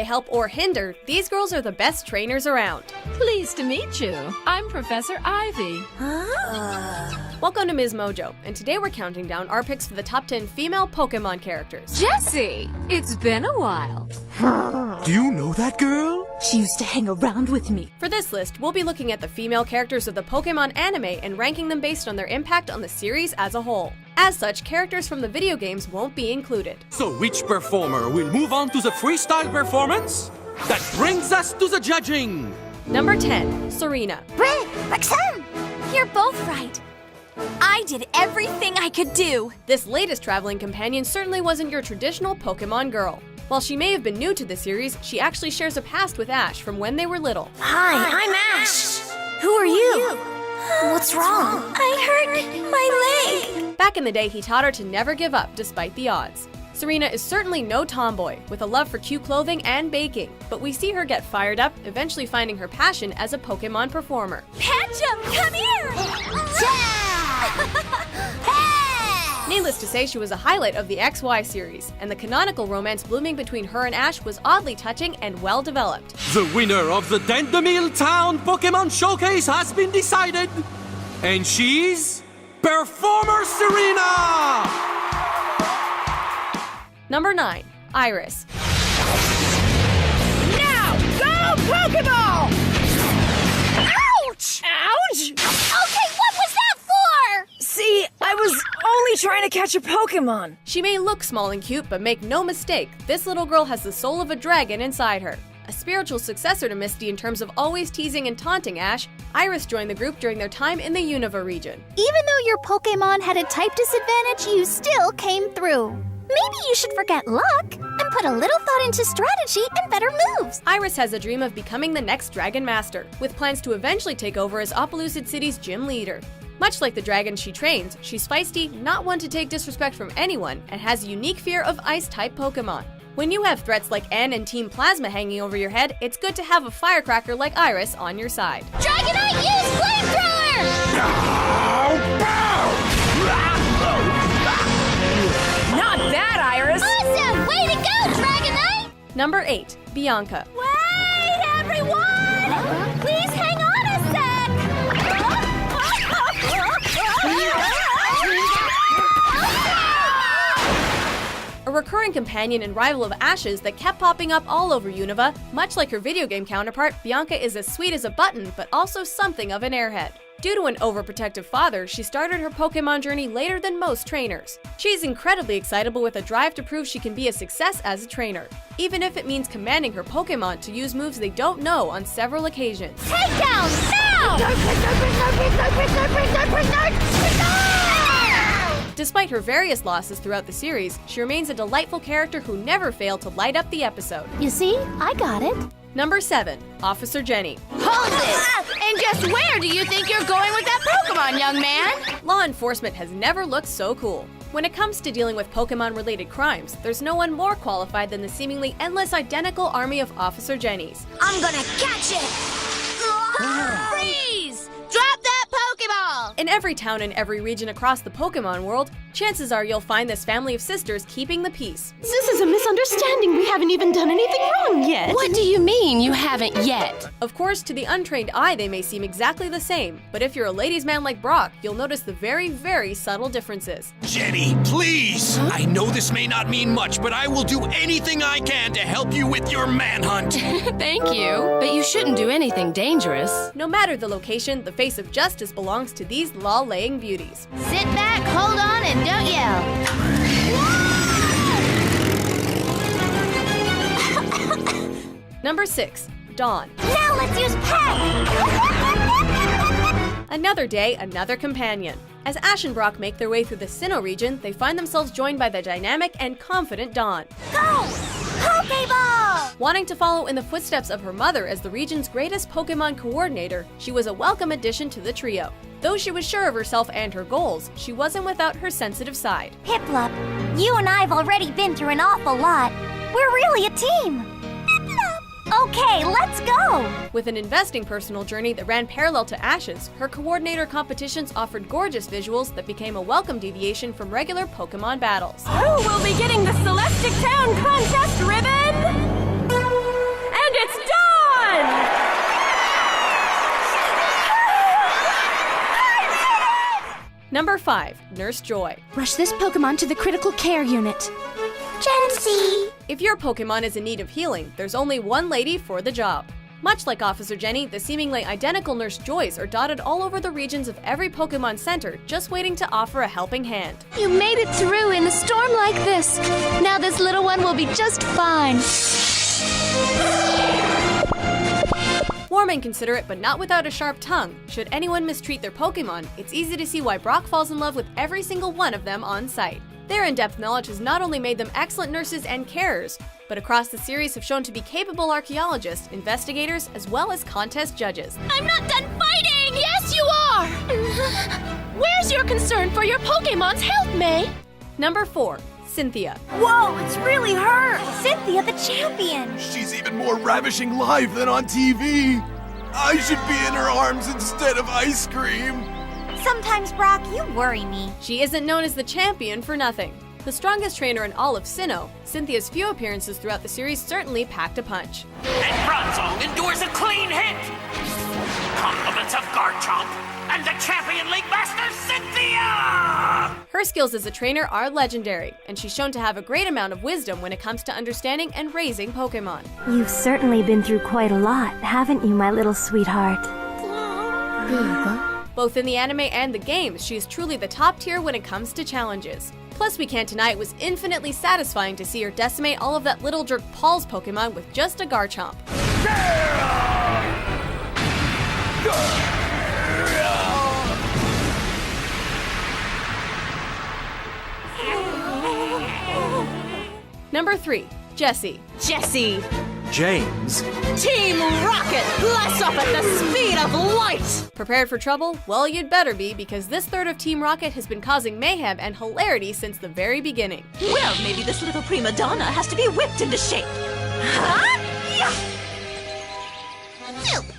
they help or hinder, these girls are the best trainers around. Pleased to meet you. I'm Professor Ivy. Welcome to Ms. Mojo, and today we're counting down our picks for the top 10 female Pokemon characters. Jessie, it's been a while. Do you know that girl? She used to hang around with me. For this list, we'll be looking at the female characters of the Pokemon anime and ranking them based on their impact on the series as a whole. As such, characters from the video games won't be included. So which performer will move on to the freestyle performance? That brings us to the judging! Number 10, Serena. Roxanne! You're both right. I did everything I could do. This latest traveling companion certainly wasn't your traditional Pokemon girl. While she may have been new to the series, she actually shares a past with Ash from when they were little. Hi, I'm Ash. Who are you? What's wrong? I hurt my leg. Back in the day, he taught her to never give up despite the odds. Serena is certainly no tomboy, with a love for cute clothing and baking, but we see her get fired up, eventually finding her passion as a Pokemon performer. Patchum, come here! Needless to say, she was a highlight of the XY series, and the canonical romance blooming between her and Ash was oddly touching and well developed. The winner of the Dandemil Town Pokemon Showcase has been decided! And she's... Performer Serena! Number 9, Iris. Now, go Pokeball! Ouch! Ouch! Okay, what was that for? See, I was only trying to catch a Pokemon. She may look small and cute, but make no mistake, this little girl has the soul of a dragon inside her. A spiritual successor to Misty in terms of always teasing and taunting Ash, Iris joined the group during their time in the Unova region. Even though your Pokemon had a type disadvantage, you still came through. Maybe you should forget luck and put a little thought into strategy and better moves. Iris has a dream of becoming the next Dragon Master, with plans to eventually take over as Opelucid City's gym leader. Much like the dragon she trains, she's feisty, not one to take disrespect from anyone, and has a unique fear of Ice-type Pokemon. When you have threats like N and Team Plasma hanging over your head, it's good to have a firecracker like Iris on your side. Dragonite, use flamethrower! Not bad, Iris! Awesome! Way to go, Dragonite! Number 8, Bianca. Wait, everyone! Please hang on a sec! A recurring companion and rival of Ash's that kept popping up all over Unova, much like her video game counterpart, Bianca is as sweet as a button, but also something of an airhead. Due to an overprotective father, she started her Pokemon journey later than most trainers. She's incredibly excitable with a drive to prove she can be a success as a trainer, even if it means commanding her Pokemon to use moves they don't know on several occasions. Takedown now! Despite her various losses throughout the series, she remains a delightful character who never failed to light up the episode. You see, I got it. Number 7, Officer Jenny. Hold it! And just where do you think you're going with that Pokemon, young man? Law enforcement has never looked so cool. When it comes to dealing with Pokemon-related crimes, there's no one more qualified than the seemingly endless identical army of Officer Jennys. I'm gonna catch it! Freeze! Drop that Pokeball! In every town and every region across the Pokemon world, chances are you'll find this family of sisters keeping the peace. This is a misunderstanding. We haven't even done anything wrong yet. What do you mean you haven't yet? Of course, to the untrained eye, they may seem exactly the same, but if you're a ladies' man like Brock, you'll notice the very, very subtle differences. Jenny, please! I know this may not mean much, but I will do anything I can to help you with your manhunt. Thank you. But you shouldn't do anything dangerous. No matter the location, the face of justice belongs to these law-laying beauties. Sit back, hold on, and don't yell. Number 6, Dawn. Now let's use Pet! Another day, another companion. As Ash and Brock make their way through the Sinnoh region, they find themselves joined by the dynamic and confident Dawn. Go! Pokeball! Wanting to follow in the footsteps of her mother as the region's greatest Pokemon coordinator, she was a welcome addition to the trio. Though she was sure of herself and her goals, she wasn't without her sensitive side. Piplup, you and I have already been through an awful lot. We're really a team. Piplup! Okay, let's go! With an investing personal journey that ran parallel to Ash's, her coordinator competitions offered gorgeous visuals that became a welcome deviation from regular Pokemon battles. Who will be getting the Celestic Town contest ribbon? Number 5. Nurse Joy. Rush this Pokemon to the critical care unit. Jency! If your Pokemon is in need of healing, there's only one lady for the job. Much like Officer Jenny, the seemingly identical Nurse Joys are dotted all over the regions of every Pokemon Center, just waiting to offer a helping hand. You made it through in a storm like this. Now this little one will be just fine. Warm and considerate, but not without a sharp tongue. Should anyone mistreat their Pokemon, it's easy to see why Brock falls in love with every single one of them on sight. Their in-depth knowledge has not only made them excellent nurses and carers, but across the series have shown to be capable archaeologists, investigators, as well as contest judges. I'm not done fighting! Yes, you are! Where's your concern for your Pokemon's health, May? Number 4. Cynthia. Whoa, it's really her! Cynthia the champion! She's even more ravishing live than on TV. I should be in her arms instead of ice cream. Sometimes, Brock, you worry me. She isn't known as the champion for nothing. The strongest trainer in all of Sinnoh, Cynthia's few appearances throughout the series certainly packed a punch. And Bronzong endures a clean hit! Compliments of Garchomp and the Champion League Master Cynthia! Her skills as a trainer are legendary, and she's shown to have a great amount of wisdom when it comes to understanding and raising Pokemon. You've certainly been through quite a lot, haven't you, my little sweetheart? Both in the anime and the games, she is truly the top tier when it comes to challenges. Plus, we can't deny it was infinitely satisfying to see her decimate all of that little jerk Paul's Pokemon with just a Garchomp. Number 3. Jessie. Jessie. James. Team Rocket, blast off at the speed of light! Prepared for trouble? Well, you'd better be, because this third of Team Rocket has been causing mayhem and hilarity since the very beginning. Well, maybe this little prima donna has to be whipped into shape. Huh? Yeah.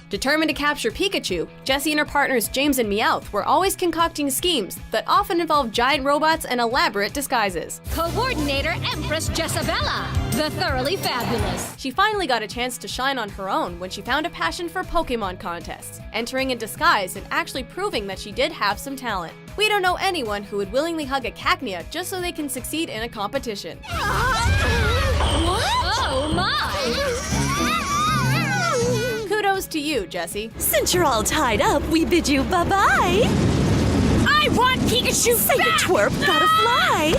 Determined to capture Pikachu, Jessie and her partners James and Meowth were always concocting schemes that often involved giant robots and elaborate disguises. Coordinator Empress Jessabella, the thoroughly fabulous. She finally got a chance to shine on her own when she found a passion for Pokemon contests, entering in disguise and actually proving that she did have some talent. We don't know anyone who would willingly hug a Cacnea just so they can succeed in a competition. What? Oh my! Kudos to you, Jessie. Since you're all tied up, we bid you bye-bye. I want Pikachu Say back! it, twerp, gotta fly.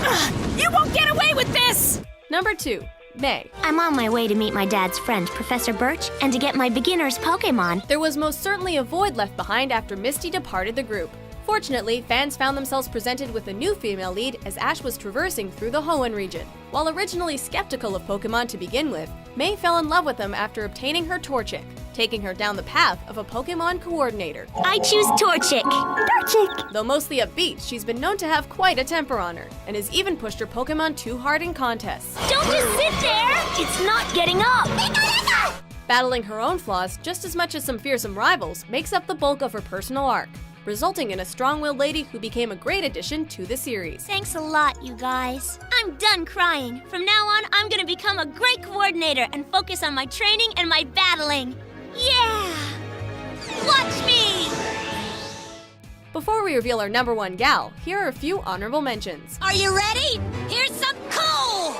You won't get away with this! Number 2. May. I'm on my way to meet my dad's friend, Professor Birch, and to get my beginner's Pokemon. There was most certainly a void left behind after Misty departed the group. Fortunately, fans found themselves presented with a new female lead as Ash was traversing through the Hoenn region. While originally skeptical of Pokemon to begin with, May fell in love with them after obtaining her Torchic, taking her down the path of a Pokemon coordinator. I choose Torchic. Torchic! Though mostly upbeat, she's been known to have quite a temper on her, and has even pushed her Pokemon too hard in contests. Don't just sit there! It's not getting up! Battling her own flaws just as much as some fearsome rivals makes up the bulk of her personal arc, resulting in a strong-willed lady who became a great addition to the series. Thanks a lot, you guys. I'm done crying. From now on, I'm gonna become a great coordinator and focus on my training and my battling. Yeah! Watch me! Before we reveal our number 1 gal, here are a few honorable mentions. Are you ready? Here's some cool!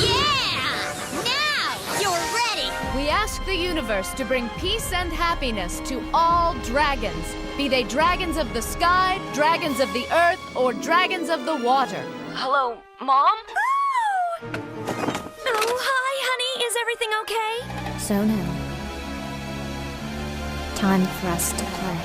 Yeah! Now you're ready! We ask the universe to bring peace and happiness to all dragons, be they dragons of the sky, dragons of the earth, or dragons of the water. Hello, Mom? Oh, hi, honey. Is everything okay? So now, time for us to play.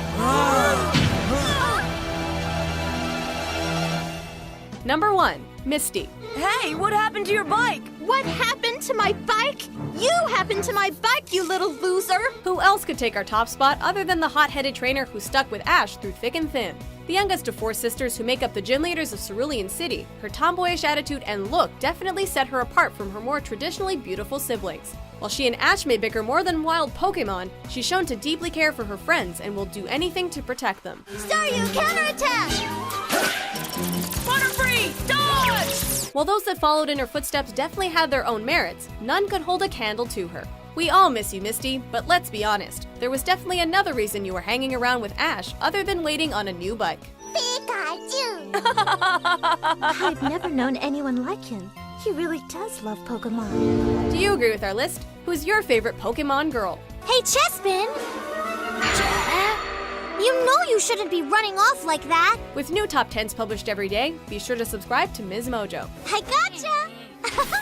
Number 1. Misty. Hey, what happened to your bike? What happened to my bike? You happened to my bike, you little loser! Who else could take our top spot other than the hot-headed trainer who stuck with Ash through thick and thin? The youngest of 4 sisters who make up the gym leaders of Cerulean City, her tomboyish attitude and look definitely set her apart from her more traditionally beautiful siblings. While she and Ash may bicker more than wild Pokemon, she's shown to deeply care for her friends and will do anything to protect them. Staryu, counterattack! Butterfree, dodge! While those that followed in her footsteps definitely had their own merits, none could hold a candle to her. We all miss you, Misty, but let's be honest. There was definitely another reason you were hanging around with Ash other than waiting on a new bike. Pikachu! I've never known anyone like him. He really does love Pokemon. Do you agree with our list? Who's your favorite Pokemon girl? Hey, Chespin! You know you shouldn't be running off like that. With new top 10s published every day, be sure to subscribe to Ms. Mojo. I gotcha!